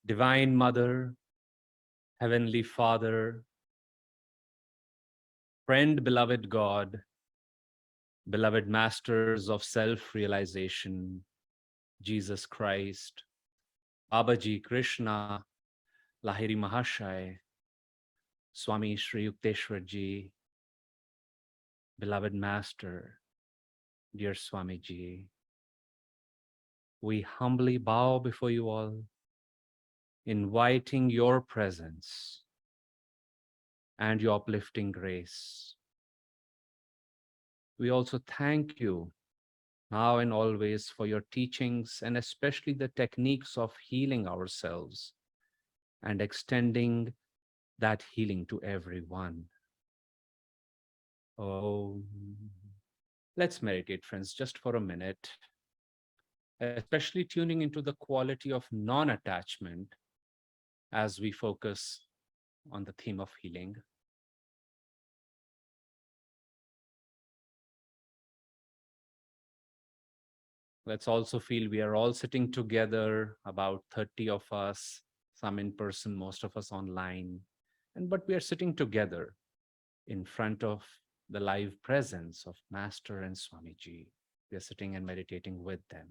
Divine Mother, Heavenly Father, friend, beloved God, beloved masters of self-realization, Jesus Christ, Babaji Krishna, Lahiri Mahashai, Swami Sri Yukteswar Ji, beloved Master, dear Swamiji, we humbly bow before you all, inviting your presence and your uplifting grace. We also thank you now and always for your teachings and especially the techniques of healing ourselves and extending that healing to everyone. Oh, let's meditate, friends, just for a minute, especially tuning into the quality of non-attachment as we focus on the theme of healing. Let's also feel we are all sitting together, about 30 of us, some in person, most of us online, but we are sitting together in front of the live presence of Master and Swamiji. We are sitting and meditating with them.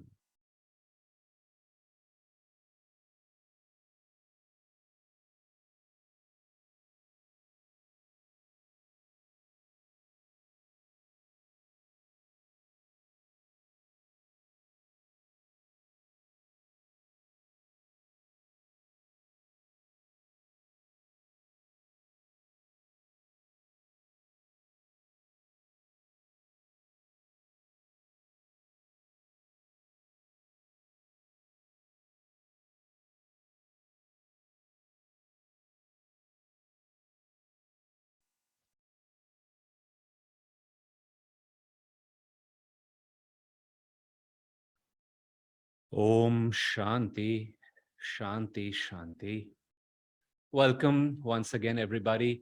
Om Shanti, Shanti, Shanti. Welcome once again, everybody.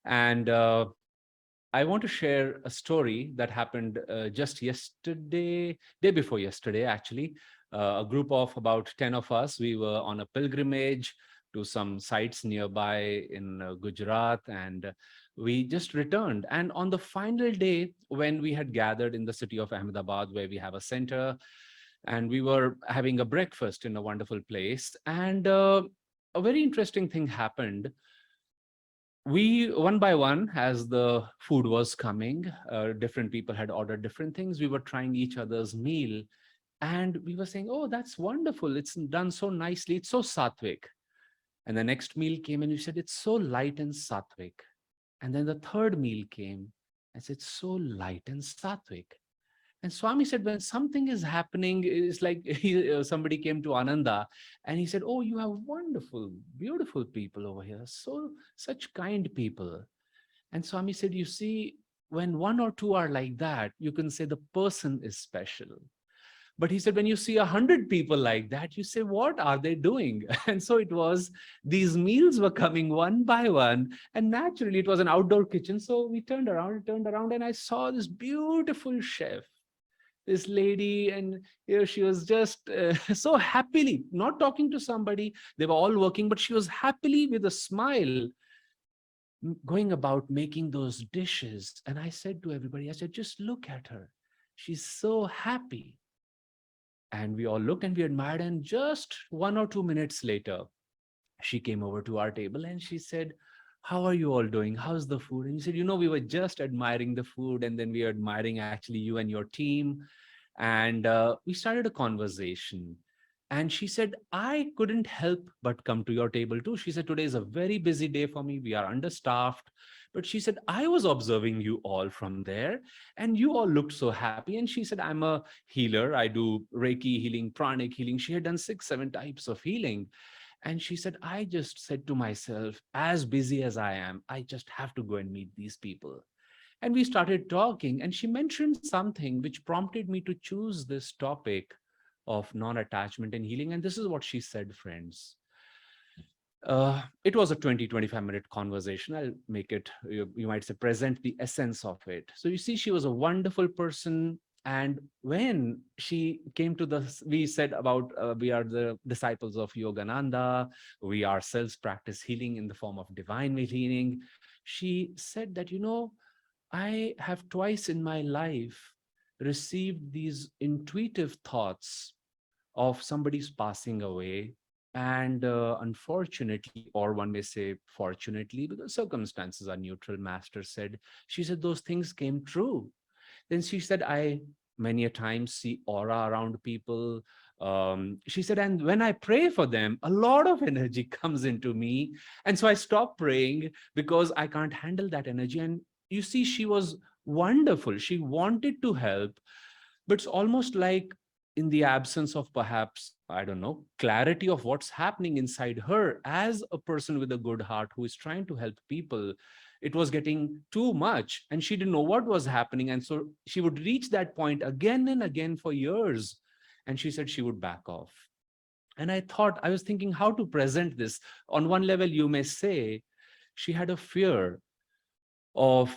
And I want to share a story that happened just yesterday, day before yesterday, actually. A group of about 10 of us, we were on a pilgrimage to some sites nearby in Gujarat, and we just returned. And on the final day, when we had gathered in the city of Ahmedabad, where we have a center, and we were having a breakfast in a wonderful place, and a very interesting thing happened. We, one by one, as the food was coming, different people had ordered different things. We were trying each other's meal, and we were saying, oh, that's wonderful, it's done so nicely, it's so sattvic. And the next meal came and we said, it's so light and sattvic. And then the third meal came and said, it's so light and sattvic. And Swami said, when something is happening, it's like somebody came to Ananda and he said, oh, you have wonderful, beautiful people over here. So, such kind people. And Swami said, you see, when one or two are like that, you can say the person is special. But he said, when you see 100 people like that, you say, what are they doing? And so it was, these meals were coming one by one. And naturally, it was an outdoor kitchen. So we turned around, and I saw this beautiful chef, this lady, and she was just so happily not talking to somebody. They were all working, but she was happily with a smile going about making those dishes. And I said to everybody, I said, just look at her, she's so happy. And we all looked and we admired, and just 1 or 2 minutes later, she came over to our table and she said, how are you all doing? How's the food? And he said, we were just admiring the food, and then we are admiring actually you and your team. And we started a conversation. And she said, I couldn't help but come to your table too. She said, today is a very busy day for me. We are understaffed. But she said, I was observing you all from there, and you all looked so happy. And she said, I'm a healer. I do Reiki healing, pranic healing. She had done 6, 7 types of healing. And she said, I just said to myself, as busy as I am, I just have to go and meet these people. And we started talking, and she mentioned something which prompted me to choose this topic of non-attachment and healing. And this is what she said, friends. It was a 20-25 minute conversation. I'll make it, you might say, present the essence of it. So you see, she was a wonderful person. And when she came to the, we said about we are the disciples of Yogananda, we ourselves practice healing in the form of divine healing. She said that, I have twice in my life received these intuitive thoughts of somebody's passing away. And unfortunately, or one may say fortunately, because circumstances are neutral, Master said, she said, those things came true. Then she said, I many a time see aura around people. She said, and when I pray for them, a lot of energy comes into me. And so I stopped praying because I can't handle that energy. And you see, she was wonderful. She wanted to help, but it's almost like in the absence of perhaps, I don't know, clarity of what's happening inside her as a person with a good heart who is trying to help people, it was getting too much and she didn't know what was happening. And so she would reach that point again and again for years. And she said she would back off. And I was thinking how to present this. On one level, you may say she had a fear of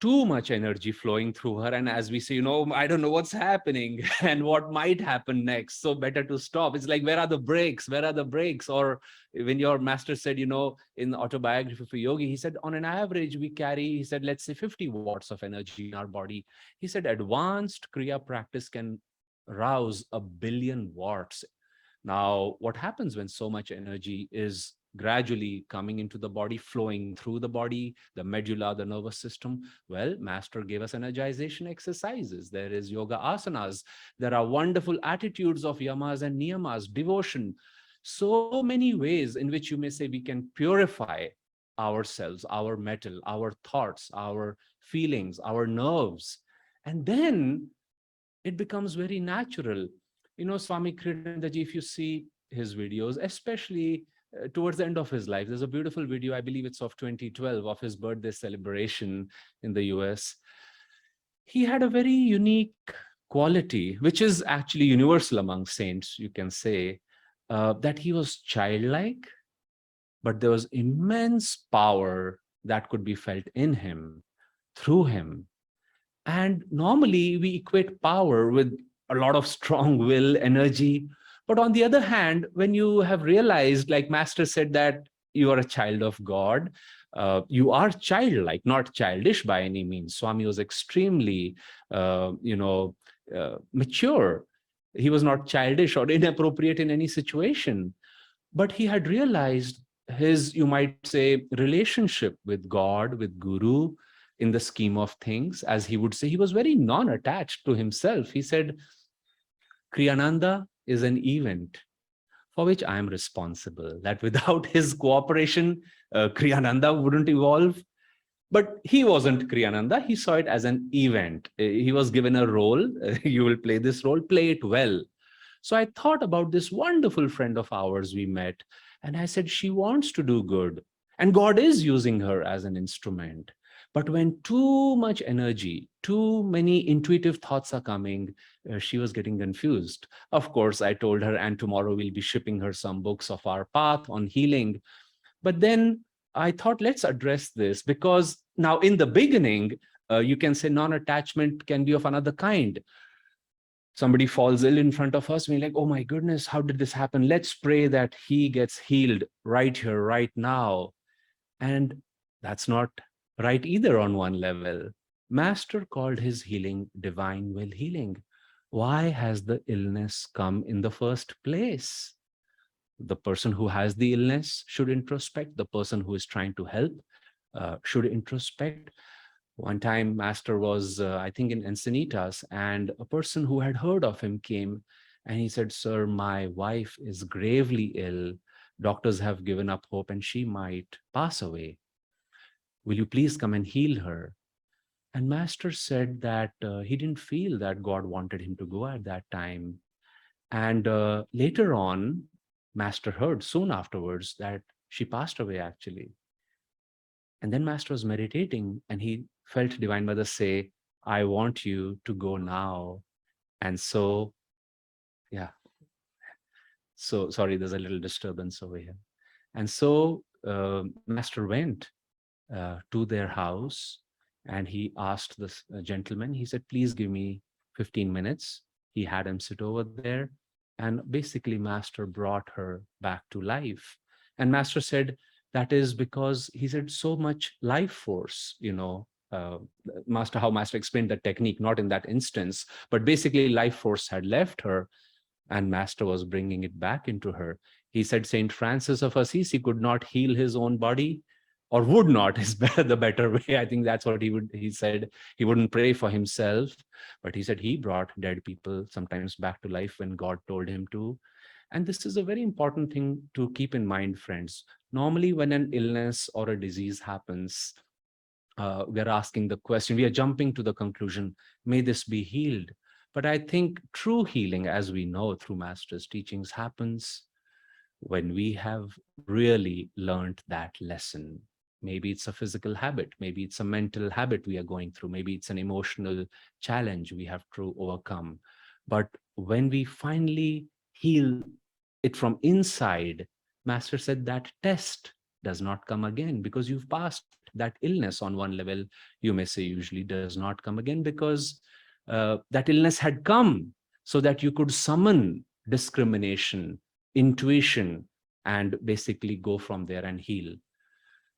too much energy flowing through her. And as we say, I don't know what's happening and what might happen next. So better to stop. It's like, where are the brakes? Where are the brakes? Or when your master said, in the autobiography for Yogi, he said, on an average, we carry, he said, let's say 50 watts of energy in our body. He said, advanced Kriya practice can rouse 1 billion watts. Now, what happens when so much energy is gradually coming into the body, flowing through the body, the medulla, the nervous system? Well, Master gave us energization exercises. There is yoga asanas. There are wonderful attitudes of yamas and niyamas, devotion. So many ways in which you may say we can purify ourselves, our metal, our thoughts, our feelings, our nerves. And then it becomes very natural. Swami Kriyanandaji, if you see his videos, especially towards the end of his life, there's a beautiful video, I believe it's of 2012, of his birthday celebration in the US. He had a very unique quality, which is actually universal among saints, you can say, that he was childlike, but there was immense power that could be felt in him, through him. And normally we equate power with a lot of strong will, energy. But on the other hand, when you have realized, like Master said, that you are a child of God, you are childlike, not childish by any means. Swami was extremely, mature. He was not childish or inappropriate in any situation. But he had realized his, you might say, relationship with God, with Guru, in the scheme of things, as he would say, he was very non-attached to himself. He said, Kriyananda is an event for which I am responsible, that without his cooperation, Kriyananda wouldn't evolve. But he wasn't Kriyananda. He saw it as an event. He was given a role. You will play this role, play it well. So I thought about this wonderful friend of ours we met, and I said, she wants to do good, and God is using her as an instrument. But when too much energy, too many intuitive thoughts are coming, she was getting confused. Of course, I told her, and tomorrow we'll be shipping her some books of our path on healing. But then I thought, let's address this, because now in the beginning, you can say non-attachment can be of another kind. Somebody falls ill in front of us, we're like, oh my goodness, how did this happen? Let's pray that he gets healed right here, right now. And that's not right either on one level. Master called his healing divine will healing. Why has the illness come in the first place? The person who has the illness should introspect. The person who is trying to help should introspect. One time, Master was, I think, in Encinitas, and a person who had heard of him came and he said, sir, my wife is gravely ill. Doctors have given up hope and she might pass away. Will you please come and heal her? And Master said that he didn't feel that God wanted him to go at that time. And later on, Master heard soon afterwards that she passed away actually. And then Master was meditating and he felt Divine Mother say, I want you to go now. And so, yeah. So, sorry, there's a little disturbance over here. And so Master went to their house and he asked this gentleman, he said, please give me 15 minutes. He had him sit over there, and basically Master brought her back to life. And Master said, that is because he said so much life force, how Master explained the technique, not in that instance, but basically life force had left her, and Master was bringing it back into her. He said Saint Francis of Assisi could not heal his own body, or would not, is the better way. I think that's what he said. He wouldn't pray for himself, but he said he brought dead people sometimes back to life when God told him to. And this is a very important thing to keep in mind, friends. Normally, when an illness or a disease happens, we are asking the question, we are jumping to the conclusion, may this be healed? But I think true healing, as we know through Master's teachings, happens when we have really learned that lesson. Maybe it's a physical habit, maybe it's a mental habit we are going through, maybe it's an emotional challenge we have to overcome. But when we finally heal it from inside, Master said that test does not come again, because you've passed it. That illness on one level, you may say, usually does not come again, because that illness had come so that you could summon discrimination, intuition, and basically go from there and heal.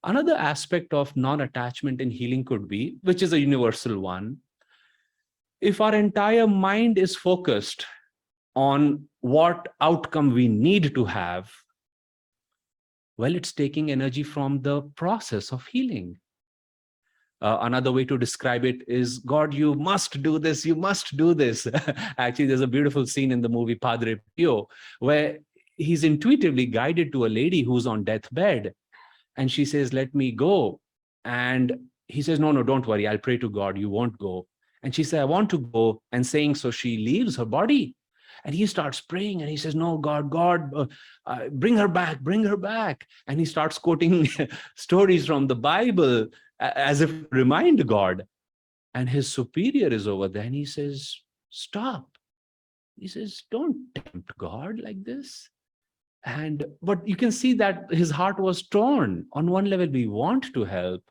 Another aspect of non-attachment in healing could be, which is a universal one, if our entire mind is focused on what outcome we need to have, well, it's taking energy from the process of healing. Another way to describe it is, God, you must do this, you must do this. Actually, there's a beautiful scene in the movie Padre Pio, where he's intuitively guided to a lady who's on deathbed, and she says, let me go. And he says, no, don't worry, I'll pray to God, you won't go. And she said, I want to go. And saying so, she leaves her body. And he starts praying and he says, no, God, bring her back, bring her back. And he starts quoting stories from the Bible as if to remind God. And his superior is over there and he says, stop. He says, don't tempt God like this. But you can see that his heart was torn. On one level, we want to help.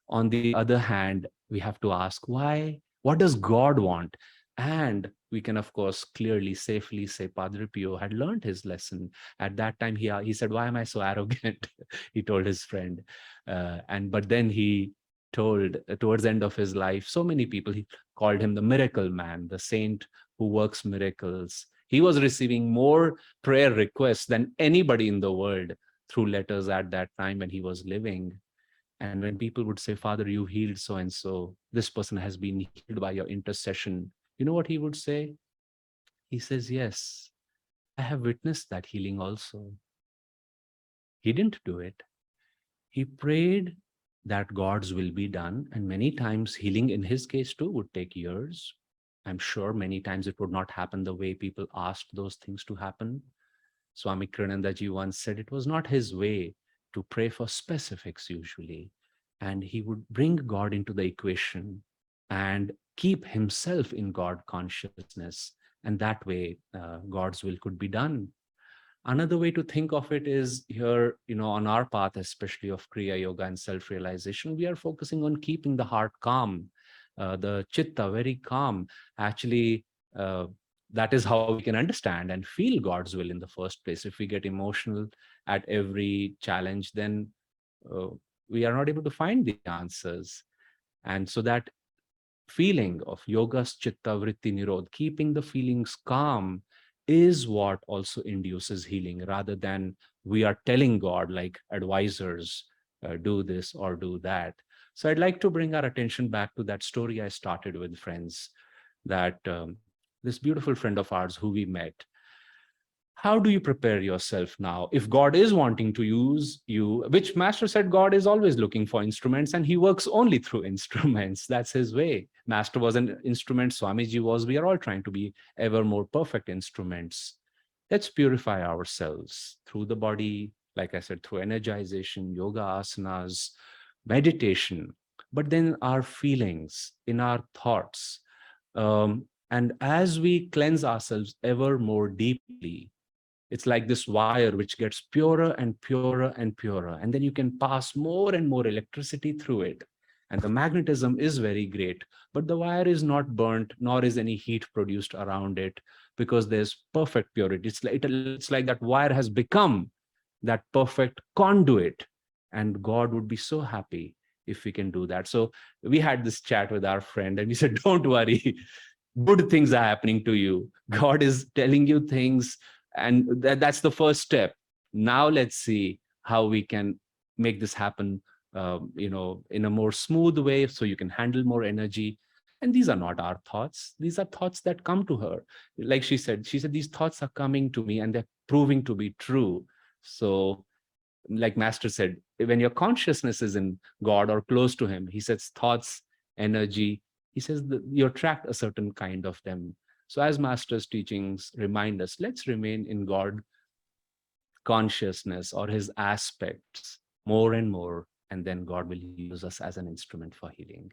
On the other hand, we have to ask why. What does God want? And we can, of course, clearly, safely say Padre Pio had learned his lesson. At that time, he said, why am I so arrogant? He told his friend. But then he told, towards the end of his life, so many people, he called him the miracle man, the saint who works miracles. He was receiving more prayer requests than anybody in the world through letters at that time when he was living. And when people would say, Father, you healed so-and-so, this person has been healed by your intercession, you know what he would say? He says, yes, I have witnessed that healing also. He didn't do it. He prayed that God's will be done. And many times healing in his case too would take years. I'm sure many times it would not happen the way people asked those things to happen. Swami Kriyanandaji once said it was not his way to pray for specifics usually. And he would bring God into the equation and keep himself in God consciousness. And that way, God's will could be done. Another way to think of it is here, on our path, especially of Kriya Yoga and self-realization, we are focusing on keeping the heart calm, the chitta very calm. Actually, that is how we can understand and feel God's will in the first place. If we get emotional at every challenge, then uh, we are not able to find the answers. And so that feeling of yoga's chitta vritti nirodh, keeping the feelings calm, is what also induces healing, rather than we are telling God like advisors, do this or do that. So I'd like to bring our attention back to that story I started with, friends, that this beautiful friend of ours who we met. How do you prepare yourself now? If God is wanting to use you, which Master said God is always looking for instruments and he works only through instruments. That's his way. Master was an instrument, Swamiji was. We are all trying to be ever more perfect instruments. Let's purify ourselves through the body, like I said, through energization, yoga asanas, meditation, but then our feelings, in our thoughts. And as we cleanse ourselves ever more deeply, it's like this wire which gets purer and purer and purer. And then you can pass more and more electricity through it. and the magnetism is very great, but the wire is not burnt, nor is any heat produced around it, because there's perfect purity. It's like that wire has become that perfect conduit, and God would be so happy if we can do that. So we had this chat with our friend, and we said, don't worry, good things are happening to you. God is telling you things, and that's the first step. Now let's see how we can make this happen, in a more smooth way, so you can handle more energy. And these are not our thoughts. These are thoughts that come to her. Like she said, these thoughts are coming to me and they're proving to be true. So, like Master said, when your consciousness is in God or close to Him, He says thoughts, energy, He says that you attract a certain kind of them. So, as Master's teachings remind us, let's remain in God consciousness or His aspects more and more, and then God will use us as an instrument for healing.